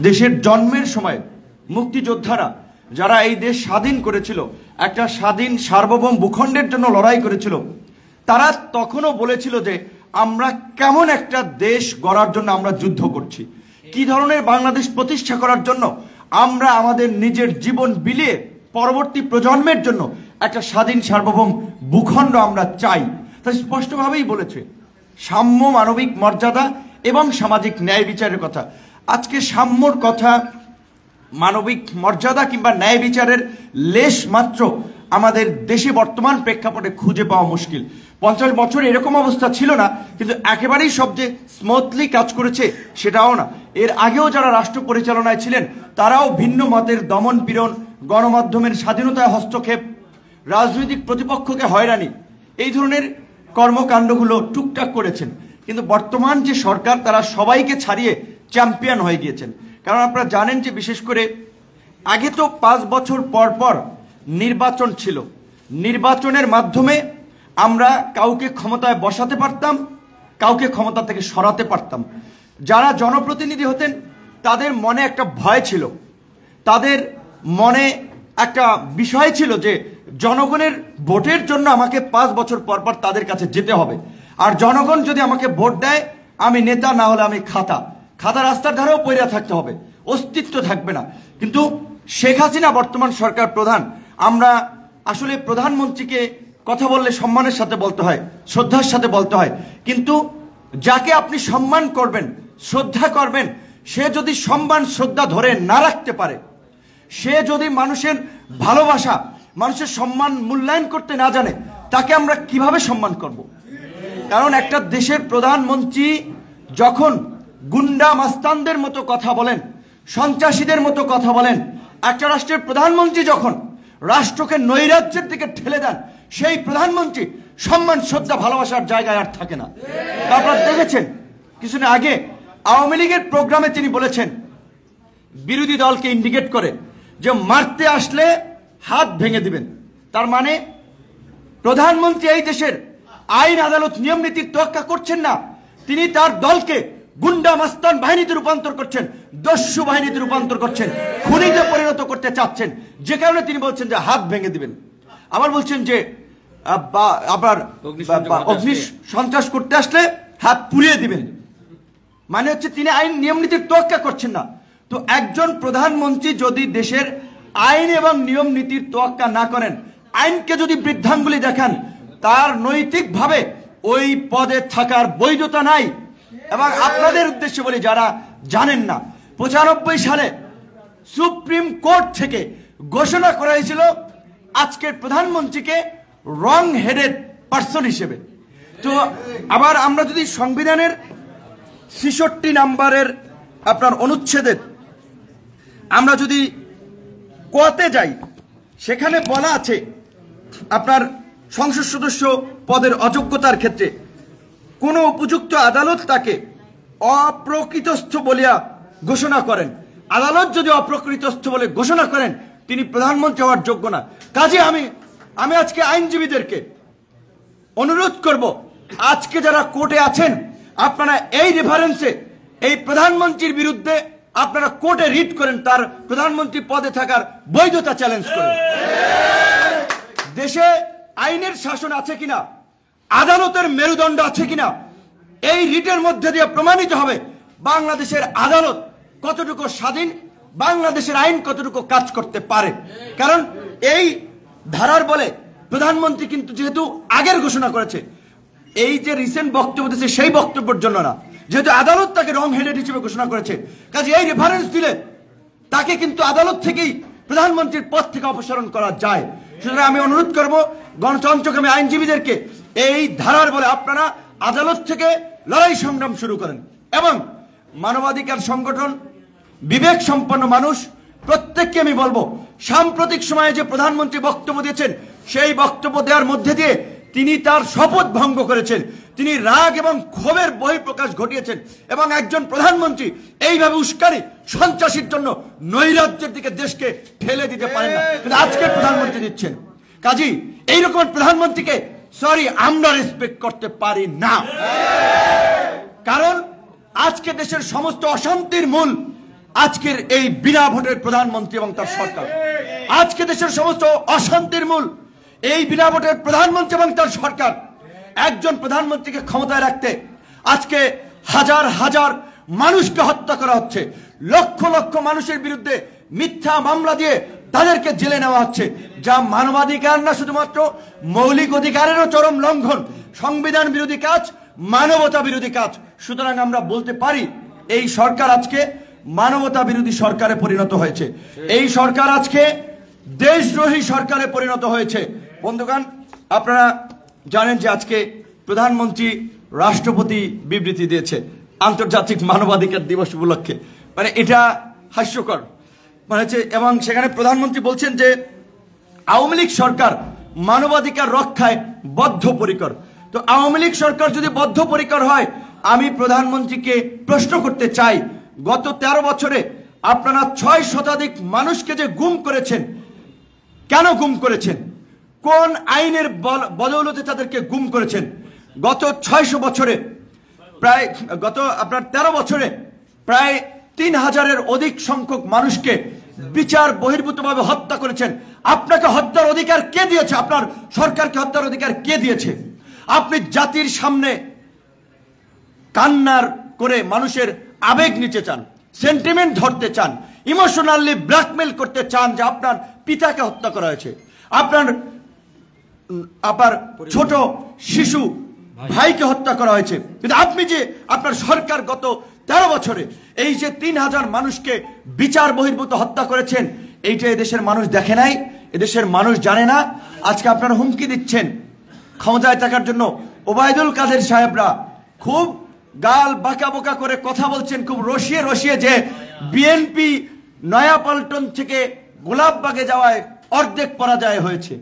দেশের জন্মের সময় মুক্তিযোদ্ধারা যারা এই দেশ স্বাধীন করেছিল, একটা স্বাধীন সার্বভৌম ভূখণ্ডের জন্য লড়াই করেছিল, তারা তখনও বলেছিল যে আমরা কেমন একটা দেশ গড়ার জন্য আমরা যুদ্ধ করছি, কি ধরনের বাংলাদেশ প্রতিষ্ঠা করার জন্য আমরা আমাদের নিজের জীবন বিলিয়ে পরবর্তী প্রজন্মের জন্য একটা স্বাধীন সার্বভৌম ভূখণ্ড আমরা চাই। তাই স্পষ্টভাবেই বলেছে সাম্য, মানবিক মর্যাদা এবং সামাজিক ন্যায় বিচারের কথা। আজকে সাম্যর কথা, মানবিক মর্যাদা কিংবা ন্যায় বিচারের লেশ মাত্র আমাদের দেশে বর্তমান প্রেক্ষাপটে খুঁজে পাওয়া মুশকিল। 50 বছর এরকম অবস্থা ছিল না, কিন্তু একেবারেই সব যে স্মুথলি কাজ করেছে সেটাও না। এর আগেও যারা রাষ্ট্র পরিচালনায় ছিলেন তারাও ভিন্ন মতের দমন পীড়ন, গণমাধ্যমের স্বাধীনতায় হস্তক্ষেপ, রাজনৈতিক প্রতিপক্ষকে হয়রানি, এই ধরনের কর্মকাণ্ডগুলো টুকটাক করেছেন। কিন্তু বর্তমান যে সরকার তারা সবাইকে ছাড়িয়ে চ্যাম্পিয়ন হয়ে গিয়েছেন। কারণ আপনারা জানেন যে বিশেষ করে আগে তো 5 বছর পর পর নির্বাচন ছিল, নির্বাচনের মাধ্যমে আমরা কাউকে ক্ষমতায় বসাতে পারতাম, কাউকে ক্ষমতা থেকে সরাতে পারতাম। যারা জনপ্রতিনিধি হতেন তাদের মনে একটা ভয় ছিল, তাদের মনে একটা বিষয় ছিল যে জনগণের ভোটের জন্য আমাকে 5 বছর পর পর তাদের কাছে যেতে হবে, আর জনগণ যদি আমাকে ভোট দেয় আমি নেতা, না হলে আমি খাতা রাস্তার ধারেও পইরা থাকতে হবে, অস্তিত্ব থাকবে না। কিন্তু শেখ হাসিনা বর্তমান সরকার প্রধান, আমরা আসলে প্রধানমন্ত্রীকে কথা বললে সম্মানের সাথে বলতে হয়, শ্রদ্ধার সাথে বলতে হয়। কিন্তু যাকে আপনি সম্মান করবেন, শ্রদ্ধা করবেন, সে যদি সম্মান শ্রদ্ধা ধরে না রাখতে পারে, সে যদি মানুষের ভালোবাসা, মানুষের সম্মান মূল্যায়ন করতে না জানে, তাকে আমরা কিভাবে সম্মান করব? কারণ একটা দেশের প্রধানমন্ত্রী যখন গুন্ডা মাস্তানদের মতো কথা বলেন, সন্ত্রাসীদের মতো কথা বলেন, একটা রাষ্ট্রের প্রধানমন্ত্রী যখন রাষ্ট্রকে নৈরাজ্যের দিকে ঠেলে দেন, সেই প্রধানমন্ত্রী সম্মান শ্রদ্ধা ভালোবাসার জায়গায় আর থাকে না। আপনারা দেখেছেন কিছুদিন আগে আওয়ামী লীগের প্রোগ্রামে তিনি বলেছেন, বিরোধী দলকে ইন্ডিকেট করে, যে মারতে আসলে হাত ভেঙে দিবেন। তার মানে প্রধানমন্ত্রী এই দেশের আইন, আদালত, নিয়ম নীতির তোয়াক্কা করছেন না, তিনি তার দলকে গুন্ডা মাস্তান বাহিনীতে রূপান্তর করছেন, দস্যু বাহিনীতে রূপান্তর করছেন, খুনিতে পরিণত করতে চাচ্ছেন, যে কারণে তিনি বলছেন যে হাত ভেঙে দিবেন। আবার বলছেন যে আবার অগ্নি সন্ত্রাস করতে আসলে হাত পুড়িয়ে দিবেন। মানে হচ্ছে তিনি আইন নিয়ম নীতির তোয়াক্কা করছেন না। তো একজন প্রধানমন্ত্রী যদি দেশের আইন এবং নিয়ম নীতির তোয়াক্কা না করেন, আইনকে যদি বৃদ্ধাঙ্গুলি দেখান, তার নৈতিকভাবে ওই পদে থাকার বৈধতা নাই। এবং আপনাদের উদ্দেশ্যে বলি যারা জানেন না, 95 সালে সুপ্রিম কোর্ট থেকে ঘোষণা করা হয়েছিল আজকের প্রধানমন্ত্রীকে রং হেডেড পার্সন হিসেবে। তো আবার আমরা যদি সংবিধানের 66 নম্বরের আপনার অনুচ্ছেদের আমরা যদি কোয়াতে যাই, সেখানে বলা আছে আপনার সংসদ সদস্য পদের অযোগ্যতার ক্ষেত্রে কোন উপযুক্ত আদালত তাকে অপ্রকৃতস্থ বলিয়া ঘোষণা করেন, আদালত যদি অপ্রকৃতস্থ বলে ঘোষণা করেন, তিনি প্রধানমন্ত্রী হওয়ার যোগ্য না। কাজে আমি আজকে আইনজীবীদেরকে অনুরোধ করব, আজকে যারা কোর্টে আছেন আপনারা এই রেফারেন্সে এই প্রধানমন্ত্রীর বিরুদ্ধে আপনারা কোর্টে রিট করেন, তার প্রধানমন্ত্রী পদে থাকার বৈধতা চ্যালেঞ্জ করেন। দেশে আইনের শাসন আছে কিনা, আদালতের মেরুদণ্ড আছে কিনা, এই রিটের মধ্যে দিয়ে প্রমাণিত হবে বাংলাদেশের আদালত কতটুকু স্বাধীন, বাংলাদেশের আইন কতটুকু কাজ করতে পারে। কারণ এই ধারার বলে প্রধানমন্ত্রী কিন্তু যেহেতু আগের ঘোষণা করেছে, এই যে রিসেন্ট বক্তব্য দিয়েছে সেই বক্তব্যের জন্য না, যেহেতু আদালত তাকে রং হেডেড হিসেবে ঘোষণা করেছে, কাজে এই রেফারেন্স দিলে তাকে কিন্তু আদালত থেকেই প্রধানমন্ত্রীর পদ থেকে অপসারণ করা যায়। সুতরাং আমি অনুরোধ করব গণতন্ত্রকামী আইনজীবীদেরকে, এই ধারার বলে আপনারা আদালত থেকে লড়াই সংগ্রাম শুরু করেন। এবং মানবাধিকার সংগঠন, বিবেক সম্পন্ন মানুষ প্রত্যেককে আমি বলবো, সাম্প্রতিক সময়ে যে প্রধানমন্ত্রী বক্তব্য দিয়েছেন, সেই বক্তব্য দেওয়ার মধ্যে দিয়ে তিনি তার শপথ ভঙ্গ করেছেন, তিনি রাগ এবং ক্ষোভের বহিঃপ্রকাশ ঘটিয়েছেন। এবং একজন প্রধানমন্ত্রী এইভাবে উস্কানি সন্ত্রাসীর জন্য নৈরাজ্যের দিকে দেশকে ঠেলে দিতে পারেন না, কিন্তু আজকে প্রধানমন্ত্রী দিচ্ছেন। কাজী এইরকম প্রধানমন্ত্রীকে আমরা রেসপেক্ট করতে পারি না। কারণ আজকে দেশের সমস্ত অশান্তির মূল আজকের এই বিনা ভোটের প্রধানমন্ত্রী এবং তার সরকার। আজকে দেশের সমস্ত অশান্তির মূল এই বিনা ভোটের প্রধানমন্ত্রী এবং তার সরকার। একজন প্রধানমন্ত্রীকে ক্ষমতায় রাখতে আজকে হাজার হাজার মানুষকে হত্যা করা হচ্ছে, লক্ষ লক্ষ মানুষের বিরুদ্ধে মিথ্যা মামলা দিয়ে তাদেরকে জেলে নেওয়া হচ্ছে, যা মানবাধিকার না, শুধুমাত্র মৌলিক অধিকারেরও চরম লঙ্ঘন, সংবিধান বিরোধী কাজ, মানবতা বিরোধী কাজ। সুতরাং আমরা বলতে পারি এই সরকার আজকে মানবতা বিরোধী সরকারে পরিণত হয়েছে, এই সরকার আজকে দেশদ্রোহী সরকারে পরিণত হয়েছে। বন্ধুগণ, আপনারা জানেন যে আজকে প্রধানমন্ত্রী রাষ্ট্রপতি বিবৃতি দিয়েছে আন্তর্জাতিক মানবাধিকার দিবস উপলক্ষে। মানে এটা হাস্যকর মানে হচ্ছে, এবং সেখানে প্রধানমন্ত্রী বলছেন যে আওয়ামী লীগ সরকার মানবাধিকার রক্ষায় বদ্ধপরিকর। তো আওয়ামী লীগ সরকার যদি বদ্ধপরিকর হয়, আমি প্রধানমন্ত্রীকে প্রশ্ন করতে চাই, গত 13 বছরে আপনারা 6 শতাধিক মানুষকে যে গুম করেছেন, কেন গুম করেছেন? কোন আইনের বদৌলতে তাদেরকে গুম করেছেন? গত 600 বছরে প্রায় আপনার 13 বছরে প্রায় 3000-এর অধিক সংখ্যক মানুষকে বিচার বহির্ভূতভাবে হত্যা করেছেন। আপনাকে হত্যার অধিকার কে দিয়েছে? আপনার সরকারকে হত্যার অধিকার কে দিয়েছে? আপনি জাতির সামনে কান্নার করে মানুষের আবেগ নিতে চান, সেন্টিমেন্ট ধরতে চান, ইমোশনালি ব্ল্যাকমেল করতে চান যে আপনার পিতাকে হত্যা করা হয়েছে, আপনার ছোট শিশু ভাইকে হত্যা করা হয়েছে। কিন্তু আপনি যে আপনার সরকার গত 13 বছরে এই যে 3000 মানুষকে বিচার বহির্ভূত হত্যা করেছেন, এইটা এদেশের মানুষ দেখে নাই, এদেশের মানুষ জানে না। আজকে আপনারা হুমকি দিচ্ছেন ক্ষমতায় থাকার জন্য। ওবায়দুল কাদের সাহেবরা খুব গাল বাঁকা বোকা করে কথা বলছেন, খুব রসিয়ে রসিয়ে, যে বিএনপি নয়াপল্টন থেকে গোলাপবাগে যাওয়ায় অর্ধেক পরাজয় হয়েছে।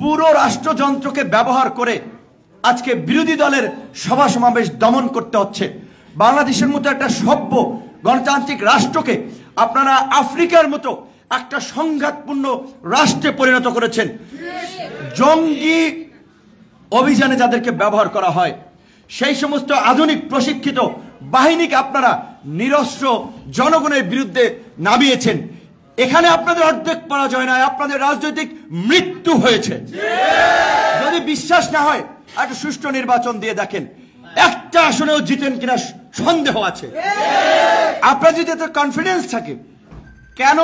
পুরো রাষ্ট্রযন্ত্রকে ব্যবহার করে আজকে বিরোধী দলের সভা সমাবেশ দমন করতে হচ্ছে। বাংলাদেশের মতো একটা সভ্য গণতান্ত্রিক রাষ্ট্রকে আপনারা আফ্রিকার মতো একটা সংঘাতপূর্ণ রাষ্ট্রে পরিণত করেছেন। জঙ্গি অভিযানে যাদেরকে ব্যবহার করা হয়, সেই সমস্ত আধুনিক প্রশিক্ষিত বাহিনীকে আপনারা নিরস্ত্র জনগণের বিরুদ্ধে নামিয়েছেন। এখানে আপনাদের অর্ধেক পরাজয় নয়, আপনাদের রাজনৈতিক মৃত্যু হয়েছে। যদি বিশ্বাস না হয়, একটা সুষ্ঠু নির্বাচন দিয়ে দেখেন, একটা আসনেও জিতেন কিনা সন্দেহ আছে। আপনার যদি এত কনফিডেন্স থাকে, কেন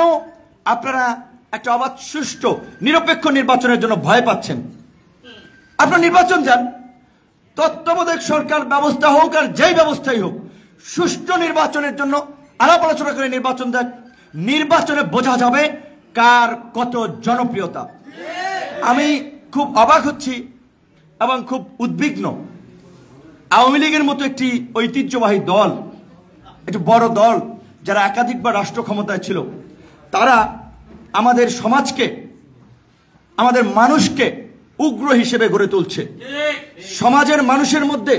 আপনারা একটা অবাধ সুষ্ঠু নিরপেক্ষ নির্বাচনের জন্য ভয় পাচ্ছেন? আপনার নির্বাচন যান, তত্ত্বাবধায়ক সরকার ব্যবস্থা হোক আর যেই ব্যবস্থাই হোক, সুষ্ঠু নির্বাচনের জন্য আলাপ আলোচনা করে নির্বাচন দেন। নির্বাচনে বোঝা যাবে কার কত জনপ্রিয়তা। আমি খুব অবাক হচ্ছি এবং খুব উদ্বিগ্ন। আওয়ামী লীগের মতো একটি ঐতিহ্যবাহী দল, একটি বড় দল, যারা একাধিকবার রাষ্ট্র ক্ষমতায় ছিল, তারা আমাদের সমাজকে, আমাদের মানুষকে উগ্র হিসেবে গড়ে তুলছে। সমাজের মানুষের মধ্যে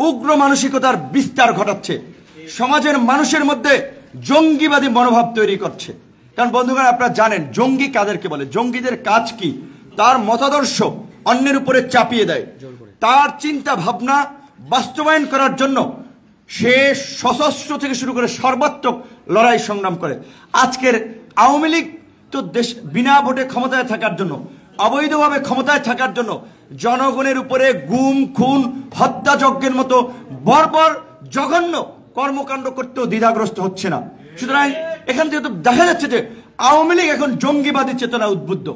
উগ্র মানসিকতার বিস্তার ঘটাচ্ছে, সমাজের মানুষের মধ্যে জঙ্গিবাদী মনোভাব তৈরি করছে। কারণ বন্ধুগণ, আপনারা জানেন জঙ্গি কাদেরকে বলে। জঙ্গিদের কাজ কি? তার মতাদর্শ অন্যের উপরে চাপিয়ে দেয়, তার চিন্তা ভাবনা বাস্তবায়ন করার জন্য সে সশস্ত্র থেকে শুরু করে সর্বাত্মক লড়াই সংগ্রাম করে। আজকের আওয়ামী লীগ তো দেশ বিনা ভোটে ক্ষমতায় থাকার জন্য, অবৈধভাবে ক্ষমতায় থাকার জন্য জনগণের উপরে গুম, খুন, হত্যাযজ্ঞের মতো বর্বর জঘন্য কর্মকাণ্ড করতেও দ্বিধাগ্রস্ত হচ্ছে না। সুতরাং এখান থেকে তো দেখা যাচ্ছে যে আওয়ামী লীগ এখন জঙ্গিবাদী চেতনা উদ্বুদ্ধ।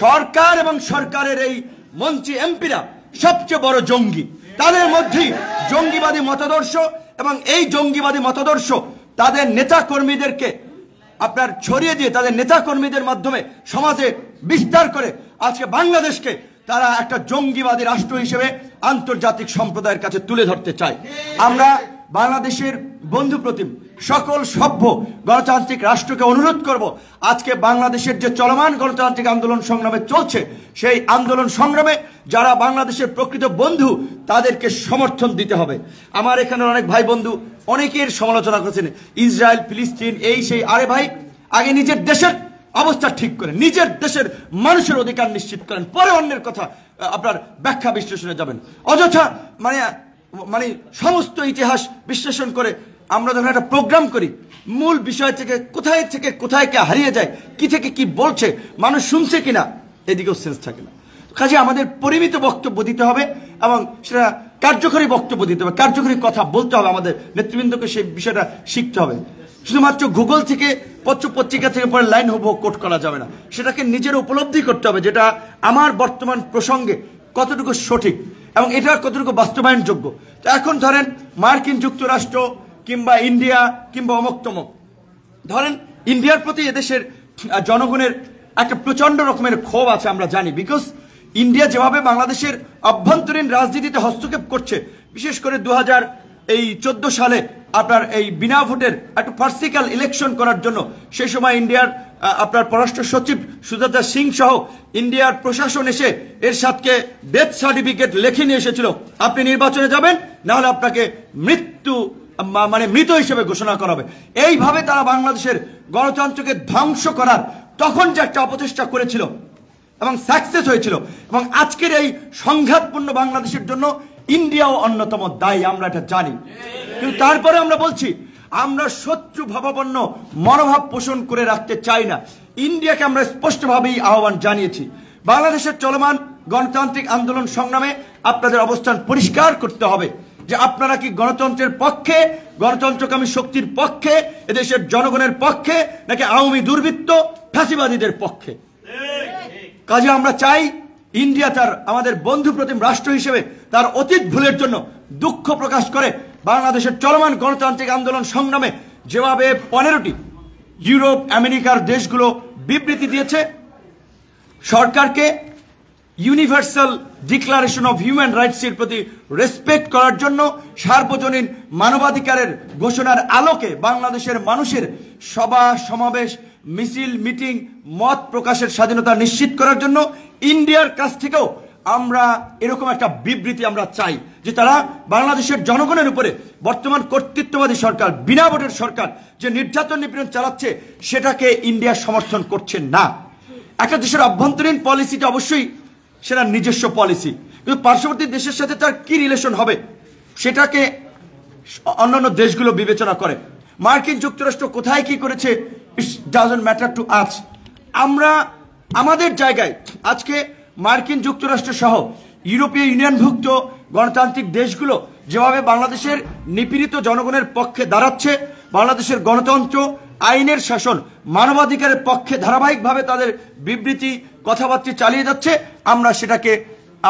সরকার এবং সরকারের এই মন্ত্রী এমপিরা সবচেয়ে বড় জঙ্গি। তাদের মধ্যেই জঙ্গিবাদী মতাদর্শ, এবং এই জঙ্গিবাদী মতাদর্শ তাদের নেতা কর্মীদেরকে আপনার ছড়িয়ে দিয়ে, তাদের নেতা কর্মীদের মাধ্যমে সমাজে বিস্তার করে আজকে বাংলাদেশকে তারা একটা জঙ্গিবাদী রাষ্ট্র হিসেবে আন্তর্জাতিক সম্প্রদায়ের কাছে তুলে ধরতে চায়। আমরা বাংলাদেশের বন্ধু প্রতিম সকল সভ্য গণতান্ত্রিক রাষ্ট্রকে অনুরোধ করব, আজকে বাংলাদেশের যে চলমান গণতান্ত্রিক আন্দোলন সংগ্রামে চলছে, সেই আন্দোলন সংগ্রামে যারা বাংলাদেশের প্রকৃত বন্ধু, তাদেরকে সমর্থন দিতে হবে। আমার এখানে অনেক ভাই বন্ধু অনেকের সমালোচনা করেছেন, ইসরায়েল, ফিলিস্তিন, এই সেই। আরে ভাই, আগে নিজের দেশের অবস্থা ঠিক করেন, নিজের দেশের মানুষের অধিকার নিশ্চিত করেন, পরে অন্যের কথা আপনার ব্যাখ্যা বিশ্লেষণে যাবেন। অযথা মানে সমস্ত ইতিহাস বিশ্লেষণ করে আমরা যখন একটা প্রোগ্রাম করি, মূল বিষয় থেকে কোথায় কে হারিয়ে যায়, কি থেকে কি বলছে, মানুষ শুনছে কিনা, এদিকেও সেন্স থাকে না। কাজে আমাদের পরিমিত বক্তব্য দিতে হবে এবং সেটা কার্যকরী বক্তব্য দিতে হবে, কার্যকরী কথা বলতে হবে। আমাদের নেতৃবৃন্দকে সেই বিষয়টা শিখতে হবে। শুধুমাত্র গুগল থেকে পত্রিকা থেকে পরে লাইন কোট করা যাবে না, সেটাকে নিজের উপলব্ধি করতে হবে যেটা আমার বর্তমান প্রসঙ্গে কতটুকু সঠিক এবং এটা কতটুকু বাস্তবায়নযোগ্য। তো এখন ধরেন মার্কিন যুক্তরাষ্ট্র কিংবা ইন্ডিয়া কিংবা অমুক তমুক, ধরেন ইন্ডিয়ার প্রতি এদেশের জনগণের একটা প্রচন্ড রকমের ক্ষোভ আছে, আমরা জানি। বিকজ ইন্ডিয়া যেভাবে বাংলাদেশের অভ্যন্তরীণ রাজনীতিতে হস্তক্ষেপ করছে, বিশেষ করে 2014 সালে আপনার এই বিনা ভোটের একটা পার্সিক্যাল ইলেকশন করার জন্য, সেই সময় ইন্ডিয়ার আপনার পররাষ্ট্র সচিব সুজাতা সিং সহ ইন্ডিয়ার প্রশাসন এসে এরশাদকে ডেথ সার্টিফিকেট লিখে নিয়ে এসেছিল, আপনি নির্বাচনে যাবেন, না হলে আপনাকে মৃত হিসেবে ঘোষণা করা হবে। এইভাবে তারা বাংলাদেশের গণতন্ত্রকে ধ্বংস করার তখন যে একটা অপচেষ্টা করেছিল এবং সাকসেস হয়েছিল, এবং আজকের এই সংঘাতপূর্ণ বাংলাদেশের জন্য ইন্ডিয়াও অন্যতম দায়ী, আমরা এটা জানি। কিন্তু তারপরে আমরা বলছি আমরা শত্রু ভাবাপন্ন মনোভাব পোষণ করে রাখতে চাই না। ইন্ডিয়াকে আমরা স্পষ্টভাবেই আহ্বান জানিয়েছি, বাংলাদেশের চলমান গণতান্ত্রিক আন্দোলন সংগ্রামে আপনাদের অবস্থান পরিষ্কার করতে হবে যে আপনারা কি গণতন্ত্রের পক্ষে, গণতন্ত্রকামী শক্তির পক্ষে, এদেশের জনগণের পক্ষে, নাকি আওয়ামী দুর্বৃত্ত ফাঁসিবাদীদের পক্ষে। কাজে আমরা চাই ইন্ডিয়া তার আমাদের বন্ধু প্রতিম রাষ্ট্র হিসেবে তার অতীত ভুলের জন্য দুঃখ প্রকাশ করে বাংলাদেশের চলমান গণতান্ত্রিক আন্দোলন সংগ্রামে যেভাবে 15টি ইউরোপ আমেরিকার দেশগুলো বিবৃতি দিয়েছে, সরকারকে universal declaration of human rights এর প্রতি রেসপেক্ট করার জন্য, সার্বজনীন মানবাধিকারের ঘোষণার আলোকে বাংলাদেশের মানুষের সভা সমাবেশ, মিছিল, মিটিং, মত প্রকাশের স্বাধীনতা নিশ্চিত করার জন্য ইন্ডিয়ার কাছ থেকেও আমরা এরকম একটা বিবৃতি আমরা চাই যে তারা বাংলাদেশের জনগণের উপরে বর্তমান কর্তৃত্ববাদী সরকার, বিনা ভোটের সরকার যে নির্যাতন নিপীড়ন চালাচ্ছে সেটাকে ইন্ডিয়া সমর্থন করছে না। একটা দেশের অভ্যন্তরীণ পলিসিটা অবশ্যই সেটা নিজস্ব পলিসি, কিন্তু পার্শ্ববর্তী দেশের সাথে তার কি রিলেশন হবে সেটাকে অন্যান্য দেশগুলো বিবেচনা করে। মার্কিন যুক্তরাষ্ট্র কোথায় কি করেছে, it's doesn't matter to us. আমরা আমাদের জায়গায় আজকে মার্কিন যুক্তরাষ্ট্র সহ ইউরোপীয় ইউনিয়নভুক্ত গণতান্ত্রিক দেশগুলো যেভাবে বাংলাদেশের নিপীড়িত জনগণের পক্ষে দাঁড়াচ্ছে, বাংলাদেশের গণতন্ত্র, আইনের শাসন, মানবাধিকারের পক্ষে ধারাবাহিকভাবে তাদের বিবৃতি, কথাবার্তা চালিয়ে যাচ্ছে, আমরা সেটাকে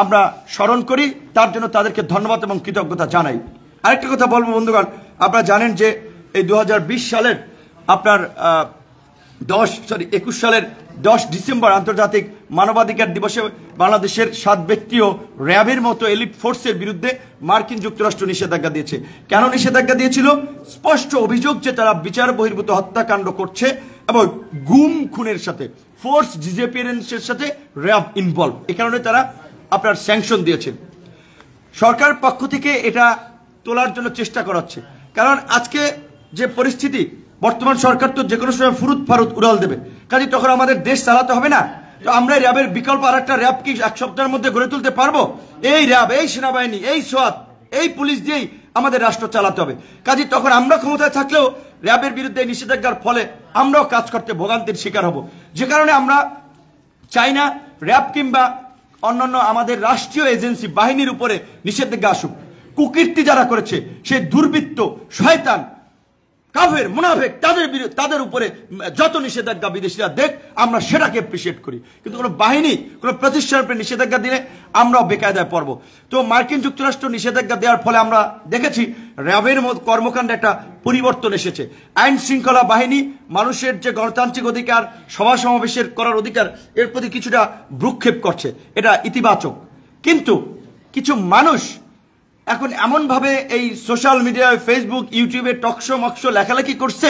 আমরা স্মরণ করি, তার জন্য তাদেরকে ধন্যবাদ এবং কৃতজ্ঞতা জানাই। আরেকটা কথা বলবো বন্ধুগণ, আপনারা জানেন যে এই 2020 সালের আপনার 21 সালের 10 ডিসেম্বর আন্তর্জাতিক মানবাধিকার দিবসে বাংলাদেশের 7 ব্যক্তি ও র্যাবের মতো এলিট ফোর্সের বিরুদ্ধে মার্কিন যুক্তরাষ্ট্র নিষেধাজ্ঞা দিয়েছে। কেন নিষেধাজ্ঞা দিয়েছিল? স্পষ্ট অভিযোগ যে তারা বিচার বহির্ভূত হত্যাকাণ্ড করছে এবং গুম খুনের সাথে, ফোর্স ডিসঅ্যাপিয়ারেন্সের সাথে র্যাব ইনভলভ, এ কারণে তারা আপনার স্যাংশন দিয়েছে। সরকারের পক্ষ থেকে এটা তোলার জন্য চেষ্টা করা হচ্ছে, কারণ আজকে যে পরিস্থিতি, বর্তমান সরকার তো যে কোনো সময় ফুরুত ফারুত উড়াল দেবে, কাজে তখন আমাদের দেশ চালাতে হবে না। তো আমরা র্যাবের বিকল্প আর একটা র্যাব কি 1 সপ্তাহের মধ্যে গড়ে তুলতে পারবো? এই র্যাব, এই সেনাবাহিনী, এই সোয়াত, এই পুলিশ দিয়েই আমাদের রাষ্ট্র চালাতে হবে। কাজে তখন আমরা ক্ষমতায় থাকলেও র্যাবের বিরুদ্ধে নিষেধাজ্ঞার ফলে আমরাও কাজ করতে ভোগান্তির শিকার হব। যে কারণে আমরা চাই না র্যাব কিংবা অন্যান্য আমাদের রাষ্ট্রীয় এজেন্সি বাহিনীর উপরে নিষেধাজ্ঞা আসুক। কুকীর্তি যারা করেছে, সেই দুর্বৃত্ত, শয়তান, কাফের, মুনাফিক, তাদের উপরে যত নিষেধাজ্ঞা বিদেশিরা দেখ, আমরা সেটাকে অ্যাপ্রিসিয়েট করি। কিন্তু কোনো বাহিনী, কোনো প্রতিষ্ঠানের উপরে নিষেধাজ্ঞা দিলে আমরাও বেকায়দায় পড়ব। তো মার্কিন যুক্তরাষ্ট্র নিষেধাজ্ঞা দেওয়ার ফলে আমরা দেখেছি র্যাবের কর্মকাণ্ডে একটা পরিবর্তন এসেছে। আইন শৃঙ্খলা বাহিনী মানুষের যে গণতান্ত্রিক অধিকার, সভা সমাবেশের করার অধিকার, এর প্রতি কিছুটা ভ্রুক্ষেপ করছে, এটা ইতিবাচক। কিন্তু কিছু মানুষ এখন এমনভাবে এই সোশ্যাল মিডিয়ায়, ফেসবুক, ইউটিউবে টকশো মকশো লেখালেখি করছে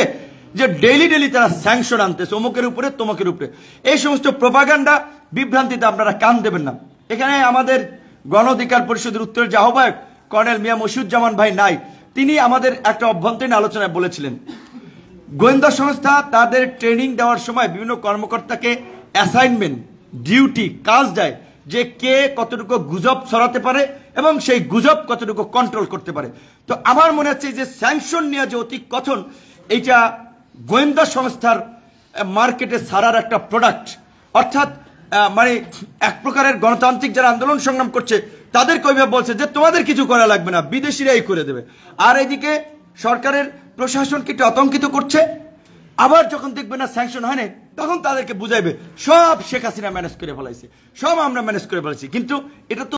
যে ডেইলি তারা স্যাংশন আনতেছে অমুকের উপরে, তমুকের উপরে। এই সমস্ত প্রোপাগান্ডা, বিভ্রান্তিতে আপনারা কান দেবেন না। এখানে আমাদের গণ অধিকার পরিষদের উত্তরের যে আহ্বায়ক কর্নেল মিয়া মশিউজ্জামান ভাই নাই, তিনি আমাদের একটা অভ্যন্তরীণ আলোচনায় বলেছিলেন, গোয়েন্দা সংস্থা তাদের ট্রেনিং দেওয়ার সময় বিভিন্ন কর্মকর্তাকে অ্যাসাইনমেন্ট, ডিউটি, কাজ দেয় যে কে কতটুকু গুজব ছড়াতে পারে এবং সেই গুজব কতটুকু কন্ট্রোল করতে পারে। তো আমার মনে হচ্ছে যে স্যাংশন নিয়ে যে অতি কথন, এইটা গোয়েন্দা সংস্থার মার্কেটে ছাড়ার একটা প্রোডাক্ট। অর্থাৎ মানে এক প্রকারের গণতান্ত্রিক যারা আন্দোলন সংগ্রাম করছে তাদেরকে ওইভাবে বলছে যে তোমাদের কিছু করা লাগবে না, বিদেশিরাই করে দেবে। আর এইদিকে সরকারের প্রশাসনকে একটু আতঙ্কিত করছে। আবার যখন দেখবে না স্যাংশন হয় না, তখন তাদেরকে বুঝাইবে সব শেখ হাসিনা ম্যানেজ করে ফেলাইছে, সব আমরা ম্যানেজ করে ফেলাইছি। কিন্তু এটা তো